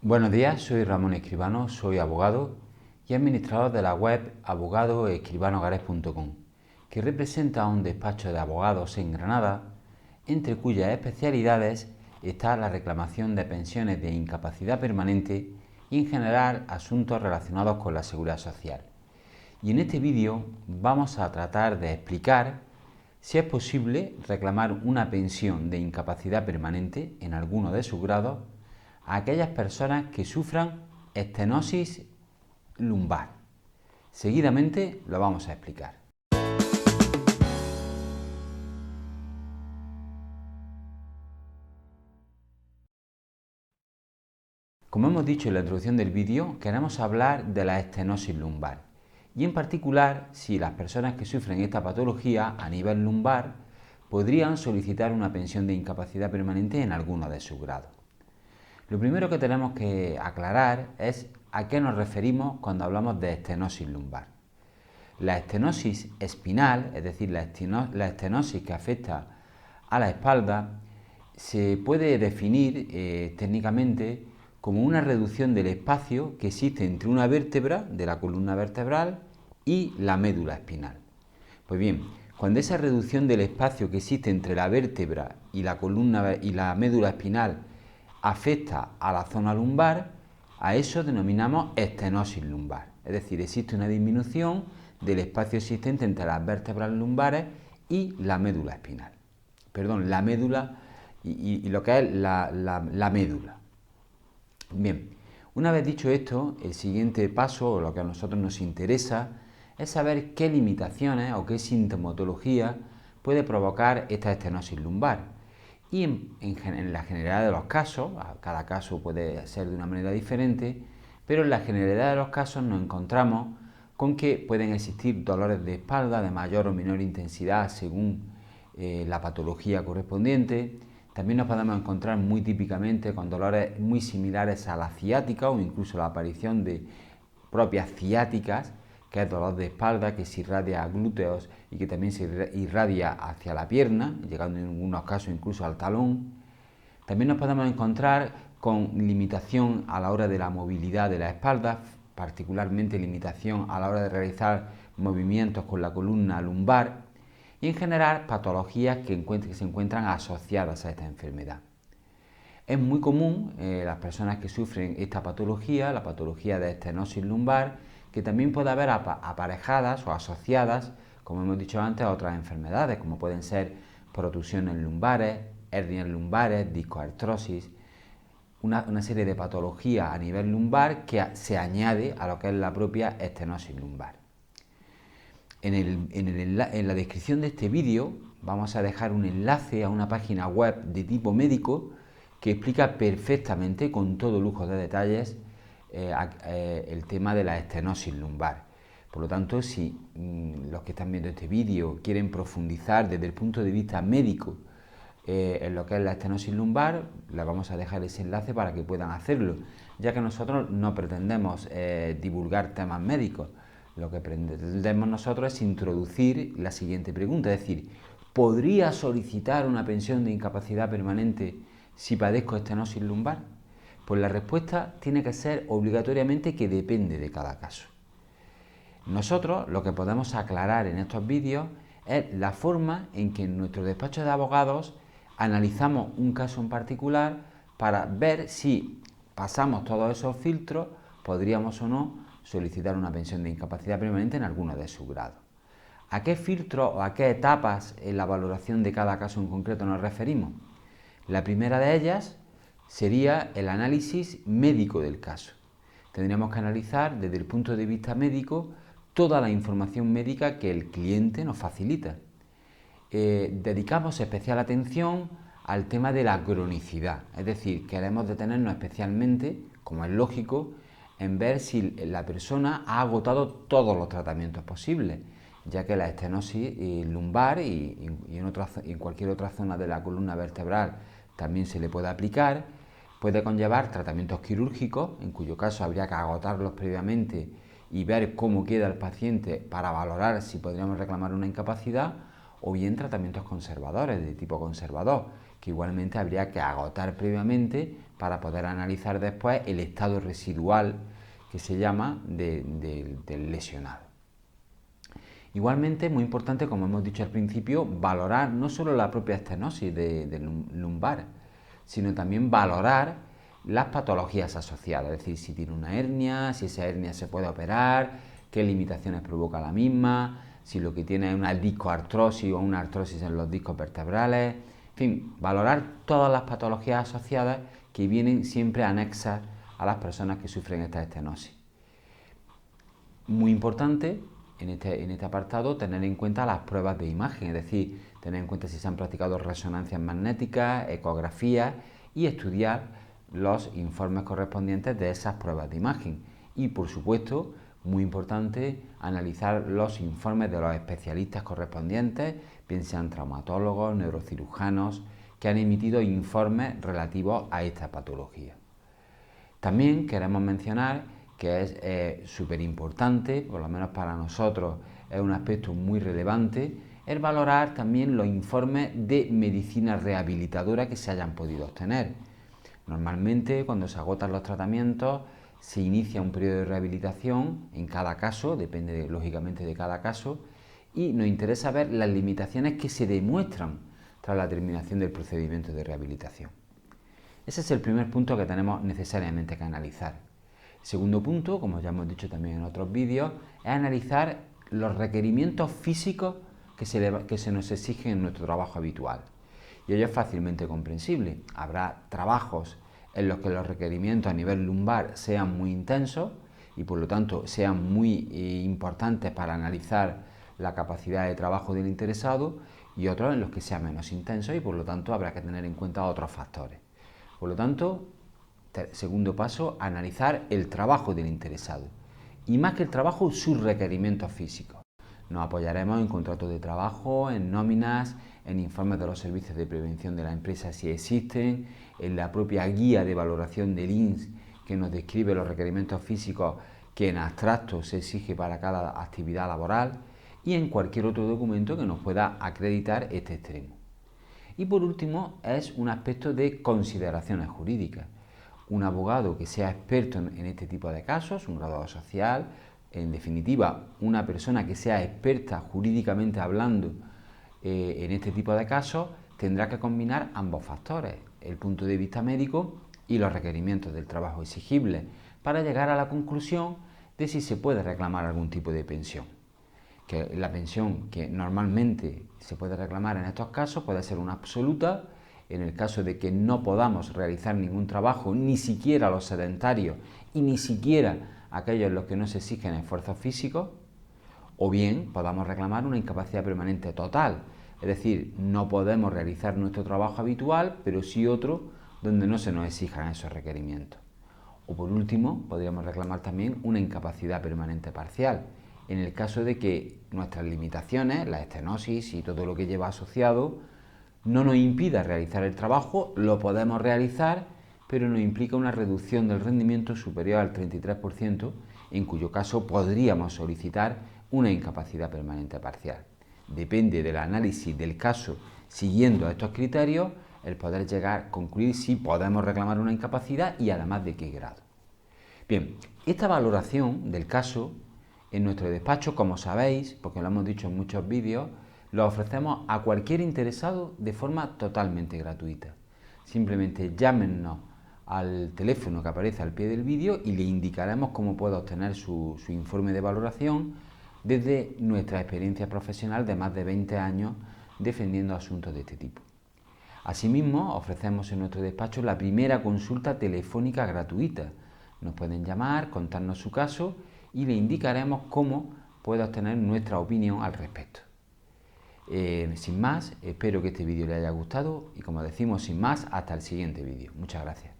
Buenos días, soy Ramón Escribano, soy abogado y administrador de la web abogadoescribanogares.com, que representa un despacho de abogados en Granada, entre cuyas especialidades está la reclamación de pensiones de incapacidad permanente y en general asuntos relacionados con la seguridad social. Y en este vídeo vamos a tratar de explicar si es posible reclamar una pensión de incapacidad permanente en alguno de sus grados a aquellas personas que sufran estenosis lumbar. Seguidamente lo vamos a explicar. Como hemos dicho en la introducción del vídeo, queremos hablar de la estenosis lumbar y en particular si las personas que sufren esta patología a nivel lumbar podrían solicitar una pensión de incapacidad permanente en alguno de sus grados. Lo primero que tenemos que aclarar es a qué nos referimos cuando hablamos de estenosis lumbar. La estenosis espinal, es decir, la estenosis que afecta a la espalda, se puede definir técnicamente como una reducción del espacio que existe entre una vértebra de la columna vertebral y la médula espinal. Pues bien, cuando esa reducción del espacio que existe entre la vértebra y la columna y la médula espinal afecta a la zona lumbar, a eso denominamos estenosis lumbar. Es decir, existe una disminución del espacio existente entre las vértebras lumbares y la médula espinal. Perdón, la médula y lo que es la médula. Bien, una vez dicho esto, el siguiente paso, o lo que a nosotros nos interesa, es saber qué limitaciones o qué sintomatología puede provocar esta estenosis lumbar. Y en la generalidad de los casos, cada caso puede ser de una manera diferente, pero en la generalidad de los casos nos encontramos con que pueden existir dolores de espalda de mayor o menor intensidad según la patología correspondiente. También nos podemos encontrar muy típicamente con dolores muy similares a la ciática o incluso la aparición de propias ciáticas, que es dolor de espalda que se irradia a glúteos y que también se irradia hacia la pierna, llegando en algunos casos incluso al talón. También nos podemos encontrar con limitación a la hora de la movilidad de la espalda, particularmente limitación a la hora de realizar movimientos con la columna lumbar y en general patologías que se encuentran asociadas a esta enfermedad. Es muy común las personas que sufren esta patología, la patología de estenosis lumbar, que también puede haber aparejadas o asociadas, como hemos dicho antes, a otras enfermedades, como pueden ser protusiones lumbares, hernias lumbares, discoartrosis, una serie de patologías a nivel lumbar que se añade a lo que es la propia estenosis lumbar. En la descripción de este vídeo vamos a dejar un enlace a una página web de tipo médico que explica perfectamente, con todo lujo de detalles, el tema de la estenosis lumbar. Por lo tanto, si los que están viendo este vídeo quieren profundizar desde el punto de vista médico en lo que es la estenosis lumbar, les vamos a dejar ese enlace para que puedan hacerlo, ya que nosotros no pretendemos divulgar temas médicos. Lo que pretendemos nosotros es introducir la siguiente pregunta, es decir, ¿podría solicitar una pensión de incapacidad permanente si padezco estenosis lumbar? Pues la respuesta tiene que ser obligatoriamente que depende de cada caso. Nosotros lo que podemos aclarar en estos vídeos es la forma en que en nuestro despacho de abogados analizamos un caso en particular para ver si pasamos todos esos filtros, podríamos o no solicitar una pensión de incapacidad permanente en alguno de sus grados. ¿A qué filtros o a qué etapas en la valoración de cada caso en concreto nos referimos? La primera de ellas sería el análisis médico del caso. Tendríamos que analizar desde el punto de vista médico toda la información médica que el cliente nos facilita. Dedicamos especial atención al tema de la cronicidad, es decir, queremos detenernos especialmente, como es lógico, en ver si la persona ha agotado todos los tratamientos posibles, ya que la estenosis lumbar y en cualquier otra zona de la columna vertebral también se le puede aplicar, puede conllevar tratamientos quirúrgicos, en cuyo caso habría que agotarlos previamente y ver cómo queda el paciente para valorar si podríamos reclamar una incapacidad, o bien tratamientos conservadores, de tipo conservador, que igualmente habría que agotar previamente para poder analizar después el estado residual que se llama del lesionado. Igualmente es muy importante, como hemos dicho al principio, valorar no solo la propia estenosis de lumbar, sino también valorar las patologías asociadas, es decir, si tiene una hernia, si esa hernia se puede operar, qué limitaciones provoca la misma, si lo que tiene es una discoartrosis o una artrosis en los discos vertebrales, en fin, valorar todas las patologías asociadas que vienen siempre anexas a las personas que sufren esta estenosis. Muy importante en este apartado tener en cuenta las pruebas de imagen, es decir, tener en cuenta si se han practicado resonancias magnéticas, ecografías y estudiar los informes correspondientes de esas pruebas de imagen. Y por supuesto, muy importante, analizar los informes de los especialistas correspondientes, bien sean traumatólogos, neurocirujanos, que han emitido informes relativos a esta patología. También queremos mencionar que es súper importante, por lo menos para nosotros es un aspecto muy relevante, el valorar también los informes de medicina rehabilitadora que se hayan podido obtener. Normalmente, cuando se agotan los tratamientos, se inicia un periodo de rehabilitación en cada caso, depende lógicamente de cada caso, y nos interesa ver las limitaciones que se demuestran tras la terminación del procedimiento de rehabilitación. Ese es el primer punto que tenemos necesariamente que analizar. El segundo punto, como ya hemos dicho también en otros vídeos, es analizar los requerimientos físicos que se nos exigen en nuestro trabajo habitual. Y ello es fácilmente comprensible. Habrá trabajos en los que los requerimientos a nivel lumbar sean muy intensos y por lo tanto sean muy importantes para analizar la capacidad de trabajo del interesado, y otros en los que sean menos intensos y por lo tanto habrá que tener en cuenta otros factores. Por lo tanto, segundo paso, analizar el trabajo del interesado y más que el trabajo, sus requerimientos físicos. Nos apoyaremos en contratos de trabajo, en nóminas, en informes de los servicios de prevención de la empresa si existen, en la propia guía de valoración del INS que nos describe los requerimientos físicos que en abstracto se exige para cada actividad laboral y en cualquier otro documento que nos pueda acreditar este extremo. Y por último es un aspecto de consideraciones jurídicas. Un abogado que sea experto en este tipo de casos, un graduado social, en definitiva, una persona que sea experta jurídicamente hablando en este tipo de casos, tendrá que combinar ambos factores, el punto de vista médico y los requerimientos del trabajo exigibles, para llegar a la conclusión de si se puede reclamar algún tipo de pensión. Que la pensión que normalmente se puede reclamar en estos casos puede ser una absoluta, en el caso de que no podamos realizar ningún trabajo, ni siquiera los sedentarios y ni siquiera aquellos en los que no se exigen esfuerzos físicos, o bien podamos reclamar una incapacidad permanente total, es decir, no podemos realizar nuestro trabajo habitual, pero sí otro donde no se nos exijan esos requerimientos. O por último, podríamos reclamar también una incapacidad permanente parcial, en el caso de que nuestras limitaciones, la estenosis y todo lo que lleva asociado, no nos impida realizar el trabajo, lo podemos realizar, pero nos implica una reducción del rendimiento superior al 33%, en cuyo caso podríamos solicitar una incapacidad permanente parcial. Depende del análisis del caso siguiendo estos criterios, el poder llegar a concluir si podemos reclamar una incapacidad y además de qué grado. Bien, esta valoración del caso en nuestro despacho, como sabéis, porque lo hemos dicho en muchos vídeos, lo ofrecemos a cualquier interesado de forma totalmente gratuita. Simplemente llámenos al teléfono que aparece al pie del vídeo y le indicaremos cómo puede obtener su informe de valoración desde nuestra experiencia profesional de más de 20 años defendiendo asuntos de este tipo. Asimismo, ofrecemos en nuestro despacho la primera consulta telefónica gratuita. Nos pueden llamar, contarnos su caso y le indicaremos cómo puede obtener nuestra opinión al respecto. Sin más, espero que este vídeo le haya gustado y como decimos, sin más, hasta el siguiente vídeo. Muchas gracias.